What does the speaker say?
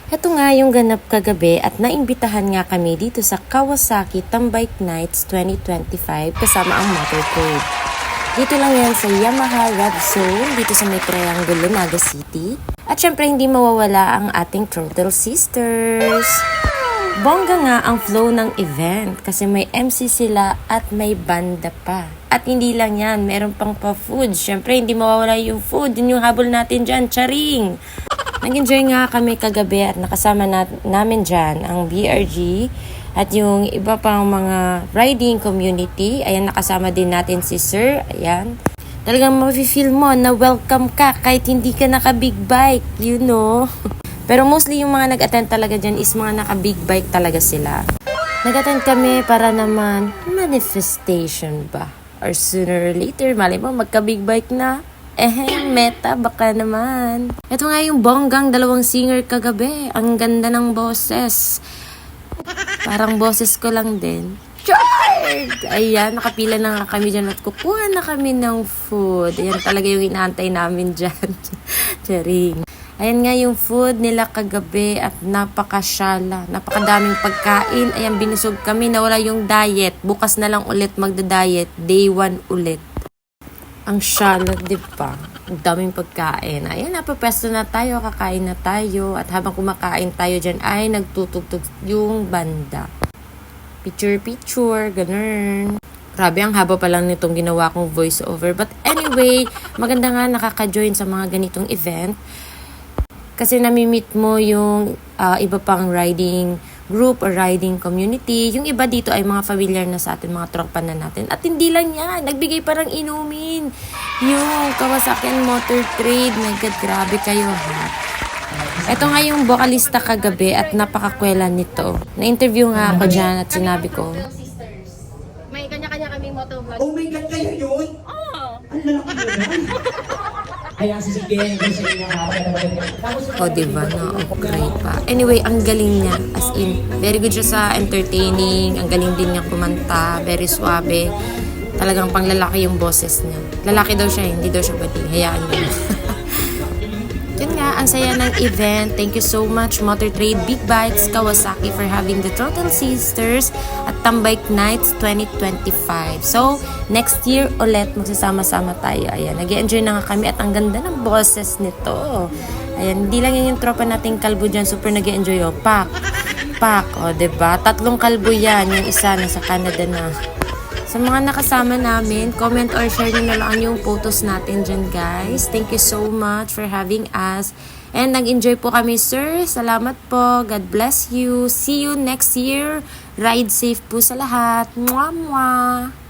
Ito nga yung ganap kagabi at naimbitahan nga kami dito sa Kawasaki Tambike Nights 2025 kasama ang Motorcade. Dito lang yan sa Yamaha Red Zone, dito sa may Triangulo, Naga City. At syempre hindi mawawala ang ating Throttle Sisters. Bongga nga ang flow ng event kasi may MC sila at may banda pa. At hindi lang yan, meron pang pa-food. Syempre hindi mawawala yung food, yun yung habol natin dyan, charing! Nag-enjoy nga kami kagabi at nakasama namin dyan ang BRG at yung iba pang mga riding community. Ayan, nakasama din natin si Sir. Ayan. Talagang mafe-feel mo na welcome ka kahit hindi ka naka-big bike, you know. Pero mostly yung mga nag-attend talaga dyan is mga naka-big bike talaga sila. Nag-attend kami para naman manifestation ba? Or sooner or later, mali mo, magka-big bike na. Meta, baka naman. Ito nga yung bonggang dalawang singer kagabi. Ang ganda ng boses. Parang boses ko lang din. Chard! Ayan, nakapila na nga kami dyan at kukuha na kami ng food. Ayan talaga yung inaantay namin dyan. Charing. Ayan nga yung food nila kagabi at napakasyala. Napakadaming pagkain. Ayan, binusog kami. Nawala yung diet. Bukas na lang ulit magda-diet. Day 1 ulit. Ang syala, di ba? Ang daming pagkain. Ayan, napapesto na tayo, kakain na tayo. At habang kumakain tayo dyan, ay nagtutugtog yung banda. Picture, ganun. Grabe, ang haba pa lang nitong ginawa kong voiceover. But anyway, maganda nga nakaka-join sa mga ganitong event. Kasi nami-meet mo yung iba pang riding group or riding community. Yung iba dito ay mga familiar na sa atin, mga tropa na natin. At hindi lang yan, nagbigay parang inumin. Yung Kawasaki Motor Trade, my God, grabe kayo ha. Ito nga yung vocalista kagabi at napakakwela nito. Na-interview nga ako dyan at sinabi ko, may kanya-kanya kaming motovlog. Oh my God, kayo yun? Oo. Ang lalaki yun. Kaya sisigyan ko sa inyo oh diba, na-okay pa. Anyway, ang galing niya. As in, very good siya sa entertaining. Ang galing din niya kumanta. Very suabe. Talagang panglalaki yung boses niya. Lalaki daw siya, hindi daw siya bading. Hayaan niya. Yun nga, ang saya ng event. Thank you so much, Motor Trade Big Bikes Kawasaki for having the Throttle Sisters at Tambike Nights 2025. So, next year ulit magsasama-sama tayo. Ayan, nag-enjoy na nga kami at ang ganda ng boses nito. Ayan, hindi lang yan yung tropa nating kalbo dyan. Super nag-enjoy. Oh, pak. O, diba? 3 kalbo yan. Yung isa nasa Canada na. Sa mga nakasama namin, comment or share nyo na lang yung photos natin dyan, guys. Thank you so much for having us. And nag-enjoy po kami, sir. Salamat po. God bless you. See you next year. Ride safe po sa lahat. Mwah, mwah.